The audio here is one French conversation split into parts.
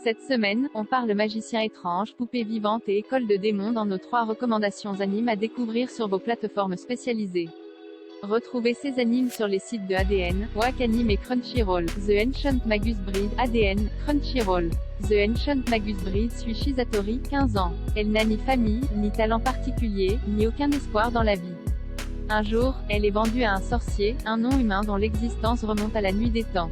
Cette semaine, on parle magicien étrange, poupée vivante et école de démons dans nos 3 recommandations animes à découvrir sur vos plateformes spécialisées. Retrouvez ces animes sur les sites de ADN, Wakanim et Crunchyroll. The Ancient Magus Bride, ADN, Crunchyroll. The Ancient Magus Bride suit Shizatori, 15 ans. Elle n'a ni famille, ni talent particulier, ni aucun espoir dans la vie. Un jour, elle est vendue à un sorcier, un non-humain dont l'existence remonte à la nuit des temps.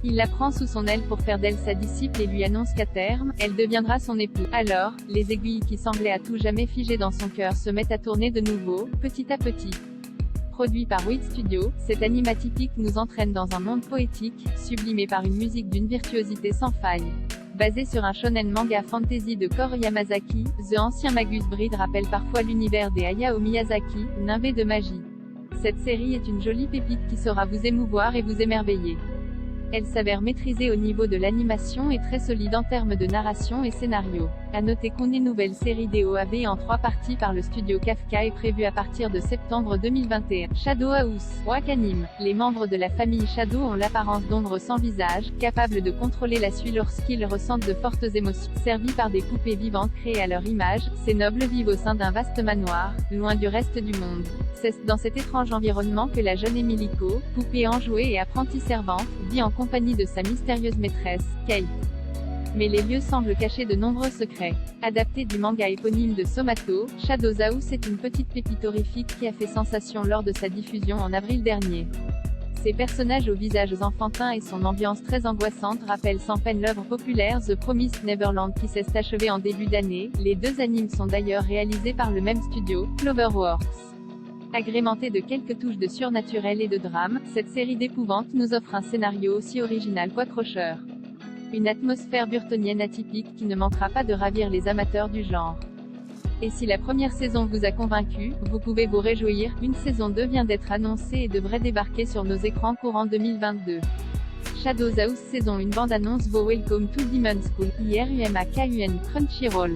Il la prend sous son aile pour faire d'elle sa disciple et lui annonce qu'à terme, elle deviendra son époux. Alors, les aiguilles qui semblaient à tout jamais figées dans son cœur se mettent à tourner de nouveau, petit à petit. Produit par Wit Studio, cet anime atypique nous entraîne dans un monde poétique, sublimé par une musique d'une virtuosité sans faille. Basé sur un shonen manga fantasy de Koro Yamazaki, The Ancient Magus Bride rappelle parfois l'univers des Hayao Miyazaki, nimbé de magie. Cette série est une jolie pépite qui saura vous émouvoir et vous émerveiller. Elle s'avère maîtrisée au niveau de l'animation et très solide en termes de narration et scénario. À noter qu'une nouvelle série d'OAV en 3 parties par le studio Kafka est prévue à partir de septembre 2021. Shadow House, Wakanim. Les membres de la famille Shadow ont l'apparence d'ombres sans visage, capables de contrôler la suie lorsqu'ils ressentent de fortes émotions. Servis par des poupées vivantes créées à leur image, ces nobles vivent au sein d'un vaste manoir, loin du reste du monde. C'est dans cet étrange environnement que la jeune Emiliko, poupée enjouée et apprentie servante, vit en compagnie de sa mystérieuse maîtresse, Kate. Mais les lieux semblent cacher de nombreux secrets. Adapté du manga éponyme de Somato, Shadow House est une petite pépite horrifique qui a fait sensation lors de sa diffusion en avril dernier. Ses personnages aux visages enfantins et son ambiance très angoissante rappellent sans peine l'œuvre populaire The Promised Neverland qui s'est achevée en début d'année. Les 2 animes sont d'ailleurs réalisés par le même studio, Cloverworks. Agrémentée de quelques touches de surnaturel et de drame, cette série d'épouvante nous offre un scénario aussi original qu'accrocheur. Une atmosphère burtonienne atypique qui ne manquera pas de ravir les amateurs du genre. Et si la première saison vous a convaincu, vous pouvez vous réjouir, une saison 2 vient d'être annoncée et devrait débarquer sur nos écrans courant 2022. Shadow House saison 1 bande-annonce vaut Welcome to Demon School, IRUMAKUN, Crunchyroll.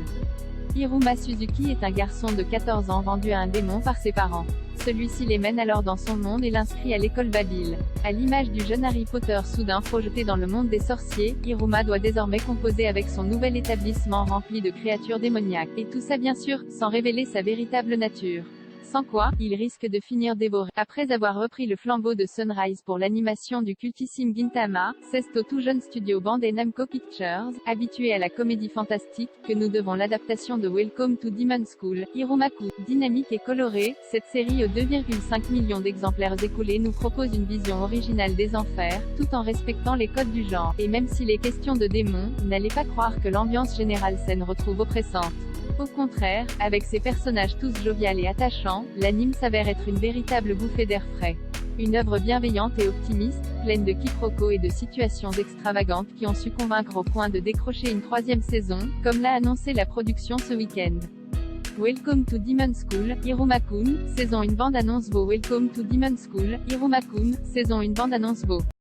Hiruma Suzuki est un garçon de 14 ans vendu à un démon par ses parents. Celui-ci les mène alors dans son monde et l'inscrit à l'école Babil. À l'image du jeune Harry Potter soudain projeté dans le monde des sorciers, Hiruma doit désormais composer avec son nouvel établissement rempli de créatures démoniaques. Et tout ça bien sûr, sans révéler sa véritable nature. Sans quoi, il risque de finir dévoré. Après avoir repris le flambeau de Sunrise pour l'animation du cultissime Gintama, c'est au tout jeune studio Bandai Namco Pictures, habitué à la comédie fantastique, que nous devons l'adaptation de Welcome to Demon School. Hiromaku, dynamique et colorée, cette série aux 2,5 millions d'exemplaires écoulés nous propose une vision originale des enfers, tout en respectant les codes du genre. Et même s'il est question de démons, n'allez pas croire que l'ambiance générale saine retrouve oppressante. Au contraire, avec ses personnages tous joviales et attachants, l'anime s'avère être une véritable bouffée d'air frais. Une œuvre bienveillante et optimiste, pleine de quiproquos et de situations extravagantes qui ont su convaincre au point de décrocher une 3e saison, comme l'a annoncé la production ce week-end. Welcome to Demon School, Hiruma-kun, saison 1 bande-annonce vaut Welcome to Demon School, Hiruma-kun, saison 1 bande-annonce vaut